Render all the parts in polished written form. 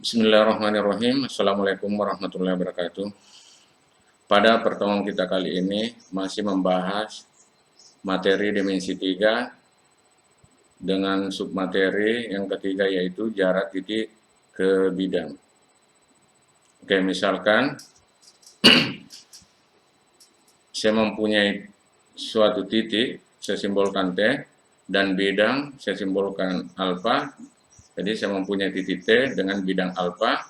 Bismillahirrahmanirrahim. Assalamualaikum warahmatullahi wabarakatuh. Pada pertemuan kita kali ini masih membahas materi dimensi 3 dengan submateri yang ketiga yaitu jarak titik ke bidang. Oke, misalkan saya mempunyai suatu titik, saya simbolkan T, dan bidang saya simbolkan alfa. Jadi saya mempunyai titik T dengan bidang alfa.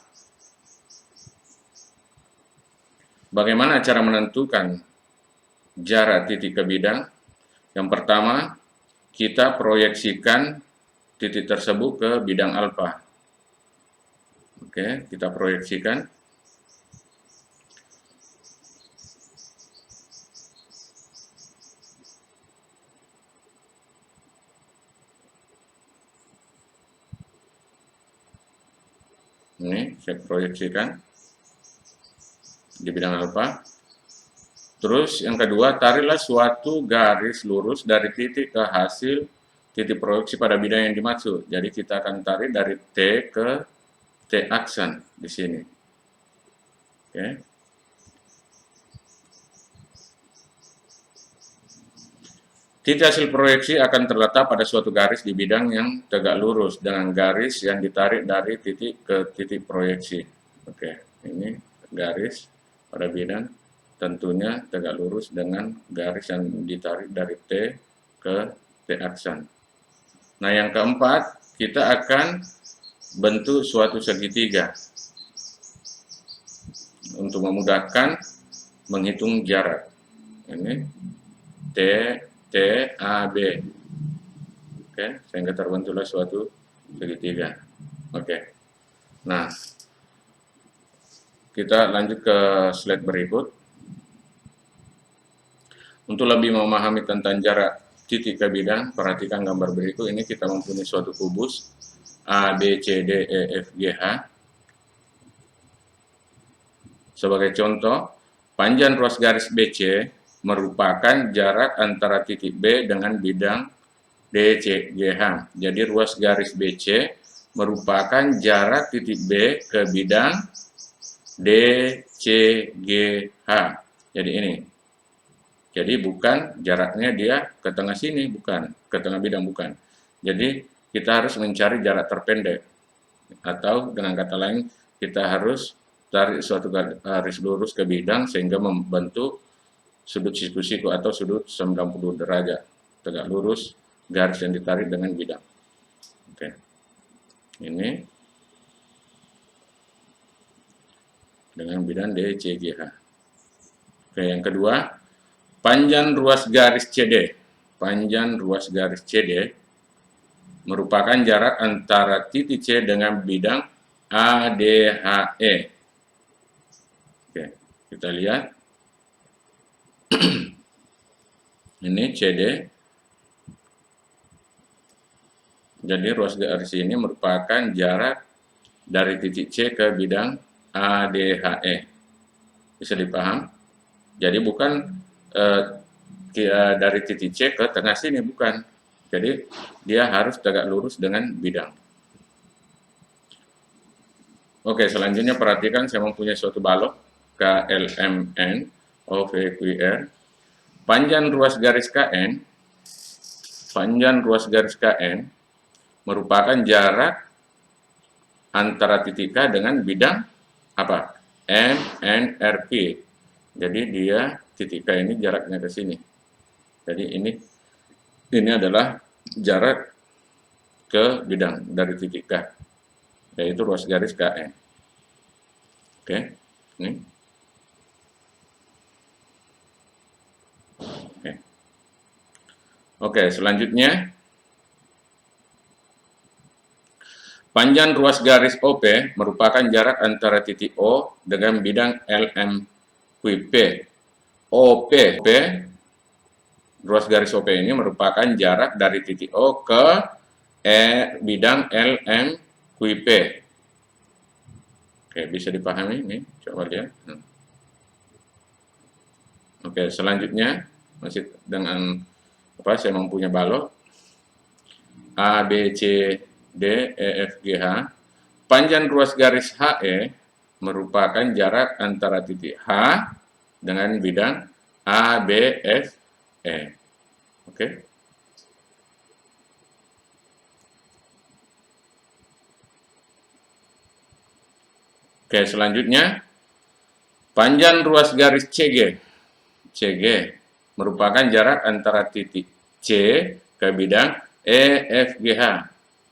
Bagaimana cara menentukan jarak titik ke bidang? Yang pertama, kita proyeksikan titik tersebut ke bidang alfa. Oke, kita proyeksikan. Ini saya proyeksikan di bidang alfa. Terus yang kedua, tarilah suatu garis lurus dari titik ke hasil titik proyeksi pada bidang yang dimaksud. Jadi kita akan tarik dari T ke T aksen di sini. Oke. Titik hasil proyeksi akan terletak pada suatu garis di bidang yang tegak lurus dengan garis yang ditarik dari titik ke titik proyeksi. Oke, ini garis pada bidang tentunya tegak lurus dengan garis yang ditarik dari T ke T aksen. Nah, yang keempat, kita akan bentuk suatu segitiga untuk memudahkan menghitung jarak. Ini T, T, A, B. Oke, sehingga terbentuklah suatu segitiga. Oke. Nah, kita lanjut ke slide berikut. Untuk lebih memahami tentang jarak titik ke bidang, perhatikan gambar berikut. Ini kita mempunyai suatu kubus A, B, C, D, E, F, G, H. Sebagai contoh, panjang ruas garis BC merupakan jarak antara titik B dengan bidang D, C, G, H. Jadi ruas garis BC merupakan jarak titik B ke bidang D, C, G, H. Jadi ini. Jadi bukan jaraknya dia ke tengah sini, bukan. Ke tengah bidang, bukan. Jadi kita harus mencari jarak terpendek. Atau dengan kata lain, kita harus tarik suatu garis lurus ke bidang sehingga membentuk sudut siku-siku atau sudut 90 derajat. Tegak lurus, garis yang ditarik dengan bidang. Oke. Ini dengan bidang D, C, G, H. Oke, yang kedua, panjang ruas garis CD. Panjang ruas garis CD merupakan jarak antara titik C dengan bidang ADHE. Oke, kita lihat. Ini CD. Jadi ruas garis ini merupakan jarak dari titik C ke bidang ADHE. Bisa dipaham? Jadi bukan dari titik C ke tengah sini, bukan. Jadi dia harus tegak lurus dengan bidang. Oke, selanjutnya perhatikan saya mempunyai suatu balok KLMN OVQR. Panjang ruas garis KN merupakan jarak antara titik K dengan bidang apa? MNRP. Jadi dia titik K ini jaraknya ke sini. Jadi ini adalah jarak ke bidang dari titik K, yaitu ruas garis KN. Oke, ini. Oke, selanjutnya panjang ruas garis OP merupakan jarak antara titik O dengan bidang LMQP. OP, ruas garis OP ini merupakan jarak dari titik O ke bidang LMQP. Oke, bisa dipahami ini, coba lihat. Oke, selanjutnya masih dengan apa? Saya mempunyai balok A, B, C, D, E, F, G, H. panjang ruas garis HE merupakan jarak antara titik H dengan bidang ABFE. Oke. Oke, selanjutnya panjang ruas garis CG merupakan jarak antara titik C ke bidang EFGH.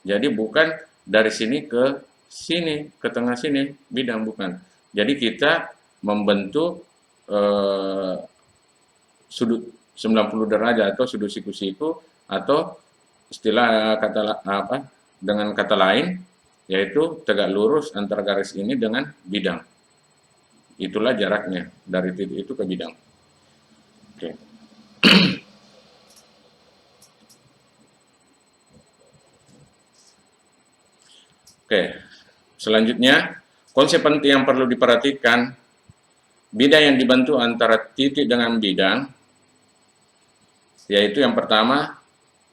Jadi bukan dari sini ke sini, ke tengah sini, bidang bukan. Jadi kita membentuk sudut 90 derajat atau sudut siku-siku, atau istilah dengan kata lain yaitu tegak lurus antara garis ini dengan bidang. Itulah jaraknya dari titik itu ke bidang. Oke. Oke. Selanjutnya, konsep penting yang perlu diperhatikan, bidang yang dibantu antara titik dengan bidang, yaitu yang pertama,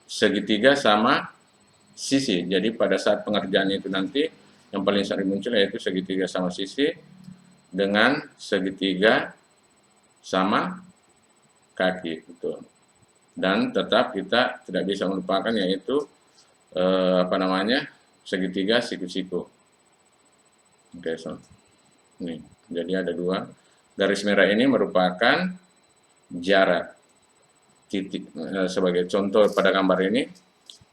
segitiga sama sisi. Jadi pada saat pengerjaan itu nanti, yang paling sering muncul yaitu segitiga sama sisi, dengan segitiga sama kaki. Betul. Dan tetap kita tidak bisa melupakan yaitu segitiga siku-siku. Oke, so ini jadi ada dua. Garis merah ini merupakan jarak titik, sebagai contoh pada gambar ini.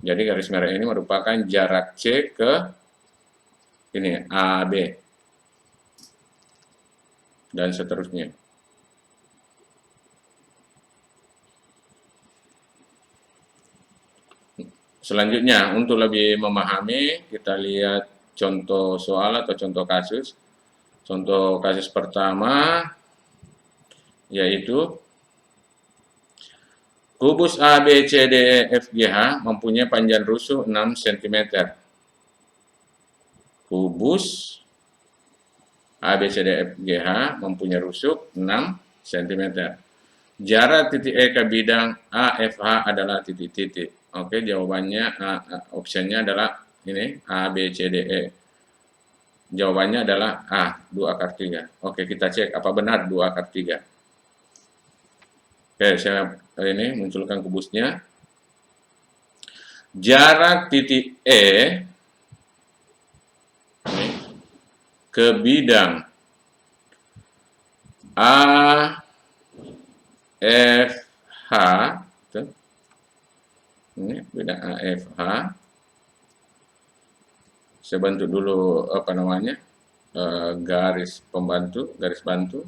Jadi garis merah ini merupakan jarak C ke ini AB dan seterusnya. Selanjutnya, untuk lebih memahami, kita lihat contoh soal atau contoh kasus. Contoh kasus pertama yaitu kubus ABCDEFGH mempunyai panjang rusuk 6 cm. Kubus ABCDEFGH mempunyai rusuk 6 cm. Jarak titik E ke bidang AFH adalah titik-titik. Oke, jawabannya opsinya adalah ini A, B, C, D, E. Jawabannya adalah A, 2/3. Oke, kita cek apa benar 2/3. Oke, saya ini munculkan kubusnya. Jarak titik E ini, ke bidang AFH, ini bidang AFH. Saya bantu dulu garis pembantu, garis bantu.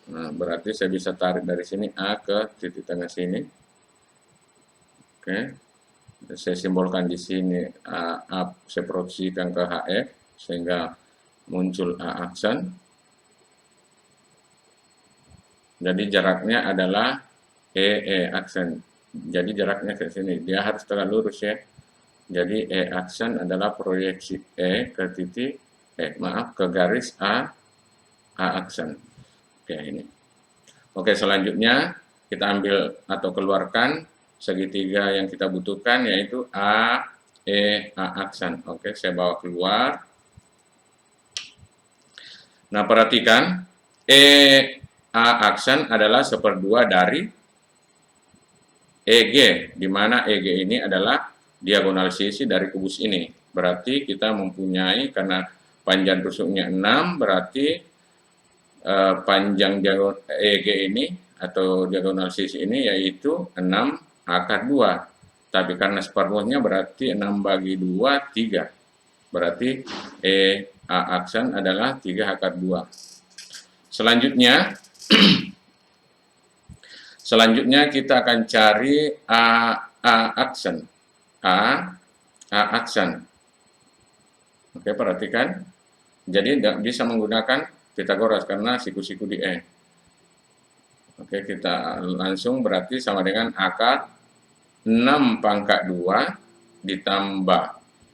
Nah, berarti saya bisa tarik dari sini A ke titik tengah sini. Oke, saya simbolkan di sini A, saya proyeksikan ke HF sehingga muncul A aksen. Jadi jaraknya adalah EE aksen. Jadi jaraknya ke sini, dia harus tegak lurus ya. Jadi E aksen adalah proyeksi E ke titik, ke garis A aksen. Oke, ini. Oke, selanjutnya kita ambil atau keluarkan segitiga yang kita butuhkan yaitu A aksen. Oke, saya bawa keluar. Nah, perhatikan A aksen adalah 1/2 dari EG, di mana EG ini adalah diagonal sisi dari kubus ini. Berarti kita mempunyai, karena panjang rusuknya 6, berarti panjang EG ini atau diagonal sisi ini yaitu 6/2. Tapi karena separuhnya berarti 6/2, 3. Berarti A aksen adalah 3/2. Selanjutnya kita akan cari A aksen. A aksen. Oke, perhatikan. Jadi tidak bisa menggunakan Pitagoras karena siku-siku di E. Oke, kita langsung berarti sama dengan akar 6/2 ditambah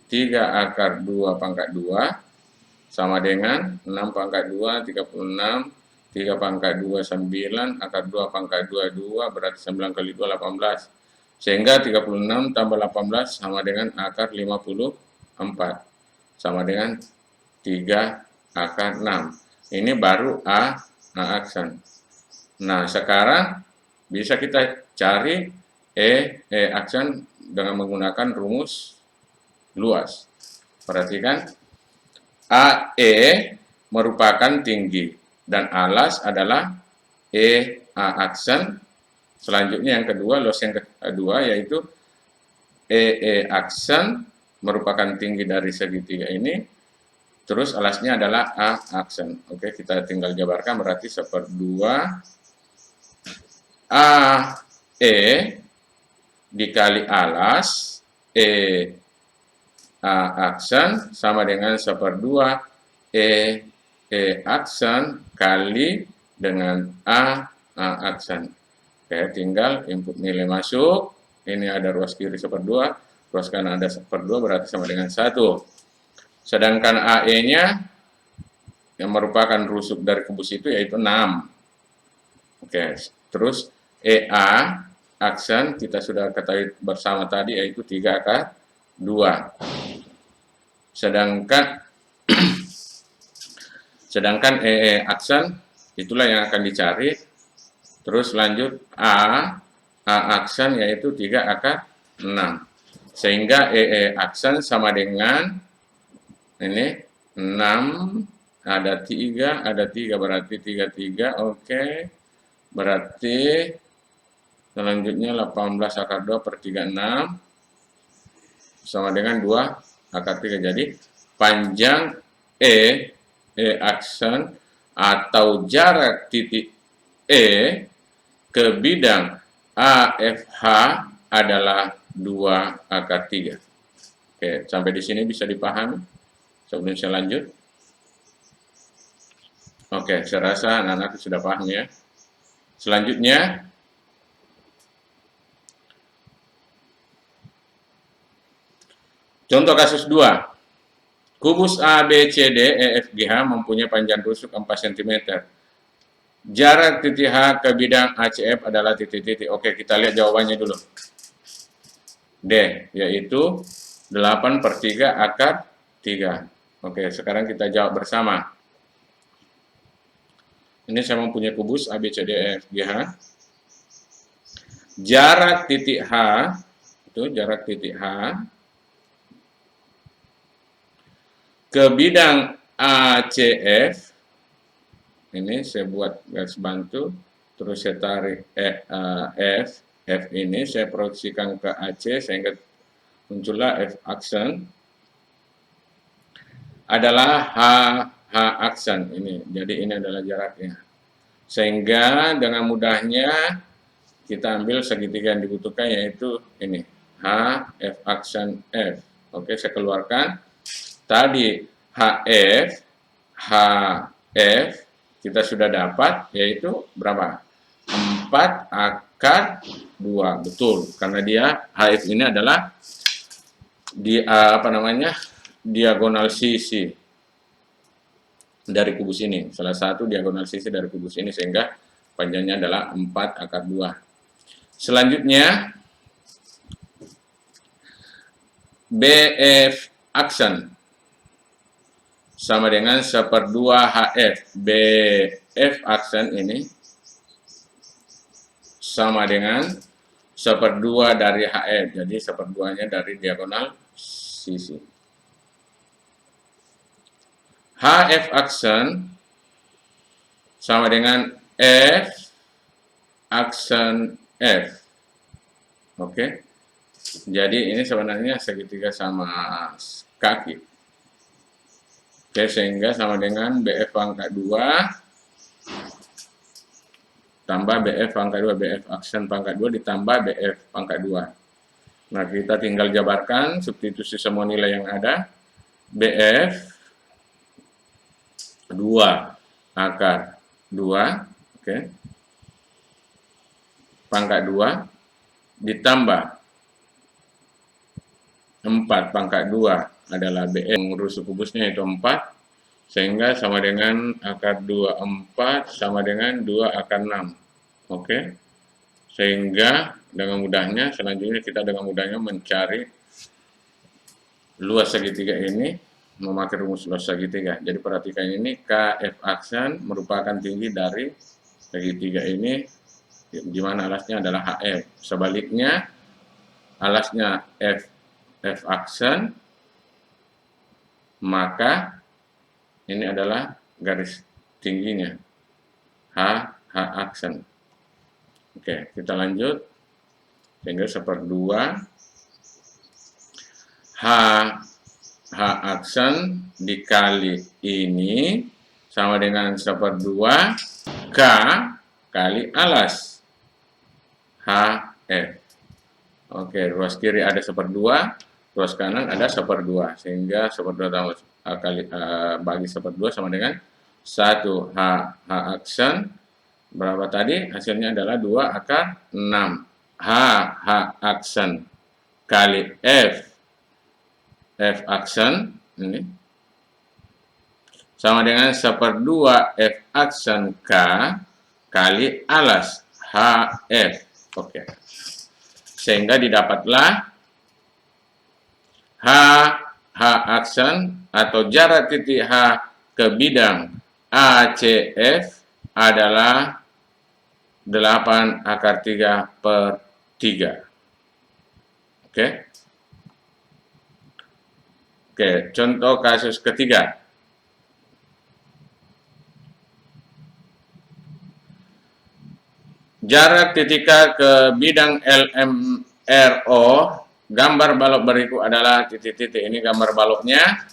3/2 sama dengan 6/2, 36, 3/2, 9, akar 2/2, berarti 9 kali 2, 18. Sehingga 36 tambah 18 sama dengan akar 54. sama dengan 3 akar 6. Ini baru A aksen. Nah, sekarang bisa kita cari E aksen dengan menggunakan rumus luas. Perhatikan, AE merupakan tinggi dan alas adalah A aksen. Selanjutnya yang kedua, los yang kedua yaitu aksen merupakan tinggi dari segitiga ini. Terus alasnya adalah A aksen. Oke, kita tinggal jabarkan berarti 1/2 AE dikali alas A aksen sama dengan 1/2 E aksen kali dengan A aksen. Oke, tinggal input nilai masuk. Ini ada ruas kiri 1/2, ruas kanan ada 1/2 berarti sama dengan 1. Sedangkan AE-nya yang merupakan rusuk dari kubus itu yaitu 6. Oke, terus EA aksen kita sudah ketahui bersama tadi yaitu 3 akar 2. Sedangkan EE aksen itulah yang akan dicari. Terus lanjut A aksen yaitu 3 akar 6. Sehingga EE aksen sama dengan ini 6 ada 3 berarti 3 oke. Berarti selanjutnya 18 akar 2 per 36 sama dengan 2 akar 3. Jadi panjang E aksen atau jarak titik E ke bidang AFH adalah 2 akar 3. Oke, sampai di sini bisa dipahami? Sebelum saya lanjut. Oke, saya rasa anak-anak sudah paham ya. Selanjutnya, contoh kasus 2. Kubus A, B, C, D, E, F, G, H mempunyai panjang rusuk 4 cm. Jarak titik H ke bidang ACF adalah titik-titik. Oke, kita lihat jawabannya dulu. D, yaitu 8/3 akar 3. Oke, sekarang kita jawab bersama. Ini saya mempunyai kubus A, B, C, D, E, F, G, H. Jarak titik H, itu jarak titik H, ke bidang ACF, ini saya buat garis bantu, terus saya tarik F ini saya proyeksikan ke AC sehingga muncullah F aksen, adalah H aksen ini. Jadi ini adalah jaraknya. Sehingga dengan mudahnya kita ambil segitiga yang dibutuhkan yaitu ini H F aksen F. Oke, saya keluarkan. Tadi HF kita sudah dapat yaitu berapa? 4 akar 2. Betul, karena dia HF ini adalah di diagonal sisi dari kubus ini. Salah satu diagonal sisi dari kubus ini sehingga panjangnya adalah 4 akar 2. Selanjutnya BF aksen sama dengan 1/2 HF. BF aksen ini sama dengan 1/2 dari HF. Jadi 1/2-nya dari diagonal sisi. HF aksen sama dengan F aksen F. Oke. Jadi ini sebenarnya segitiga sama kaki. Oke, sehingga sama dengan BF pangkat 2 tambah BF pangkat 2, BF aksen pangkat 2 ditambah BF pangkat 2. Nah, kita tinggal jabarkan substitusi semua nilai yang ada. BF 2 akar 2, oke. Pangkat 2 ditambah 4 pangkat 2 adalah BF, rusuk kubusnya itu 4, sehingga sama dengan akar 2, 4 sama dengan 2 akar 6. Oke, sehingga dengan mudahnya, selanjutnya kita dengan mudahnya mencari luas segitiga ini. memakai rumus los segitiga. Jadi perhatikan ini, KF aksen merupakan tinggi dari segitiga ini, di mana alasnya adalah HF. Sebaliknya, alasnya F aksen, maka ini adalah garis tingginya, H aksen. Oke, kita lanjut. Sehingga 1/2 H aksen dikali ini sama dengan 1/2 K kali alas HF. Oke, ruas kiri ada 1/2, ruas kanan ada 1/2, sehingga 1/2 kali bagi 1/2 sama dengan 1 H aksen. Berapa tadi? Hasilnya adalah 2/6. H aksen kali F aksen ini sama dengan 1/2 F aksen K kali alas HF. Oke. Sehingga didapatlah H aksen atau jarak titik H ke bidang ACF adalah 8/3. Oke. Oke, contoh kasus ketiga. Jarak titik K ke bidang LMRO, gambar balok berikut adalah titik-titik. Ini gambar baloknya.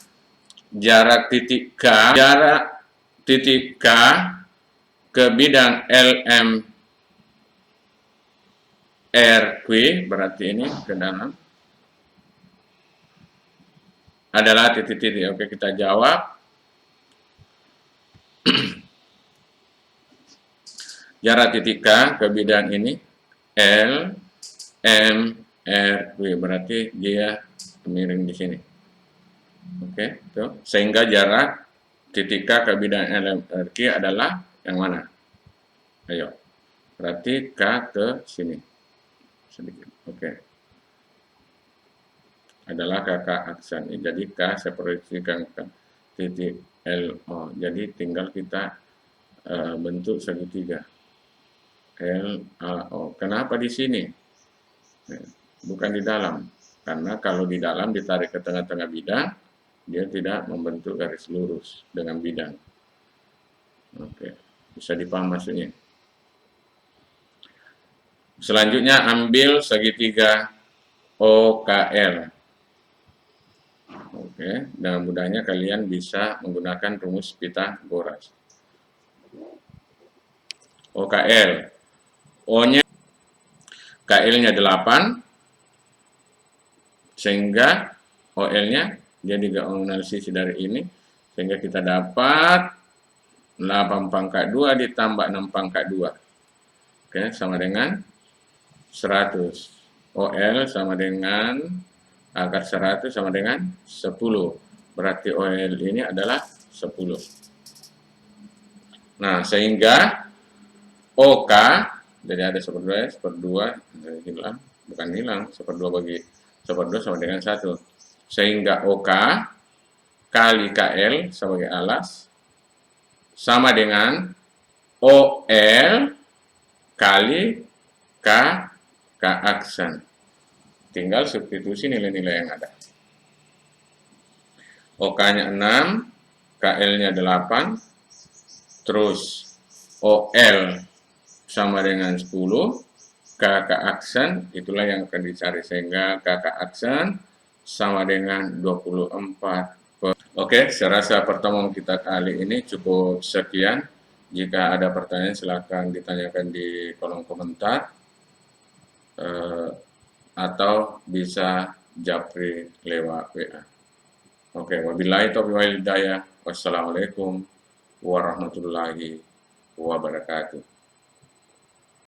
Jarak titik K ke bidang LMRQ, berarti ini ke dalam, adalah titik-titik. Oke, kita jawab. Jarak titik K ke bidang ini L, M, R, W, berarti dia miring di sini. Oke, tuh. Sehingga jarak titik K ke bidang L, M, R, Q adalah yang mana? Ayo, berarti K ke sini sedikit. Oke, adalah kakak aksen. Jadi K saya proyeksikan ke titik LO. Jadi tinggal kita bentuk segitiga LAO. Kenapa di sini? Bukan di dalam. Karena kalau di dalam ditarik ke tengah-tengah bidang, dia tidak membentuk garis lurus dengan bidang. Oke, bisa dipaham maksudnya. Selanjutnya ambil segitiga OKL. Oke, dengan mudahnya kalian bisa menggunakan rumus Pythagoras. OKL. O-nya, KL-nya 8, sehingga OL-nya dia dianalisis dari ini, sehingga kita dapat 8/2 ditambah 6/2. Oke, sama dengan 100. OL sama dengan akar 100 sama dengan 10. Berarti OL ini adalah 10. Nah, sehingga OK, jadi ada 1/2 hilang, bukan hilang, 1/2 bagi 1/2 sama dengan 1. Sehingga OK kali KL sebagai alas sama dengan OL kali K aksen. Tinggal substitusi nilai-nilai yang ada. OK-nya 6, KL-nya 8, terus OL sama dengan 10, KK aksen, itulah yang akan dicari, sehingga KK aksen sama dengan 24. Oke, saya rasa pertemuan kita kali ini cukup sekian. Jika ada pertanyaan silakan ditanyakan di kolom komentar, atau bisa japri lewat WA. Oke, wabillahi taufiq wal hidayah. Wassalamualaikum warahmatullahi wabarakatuh.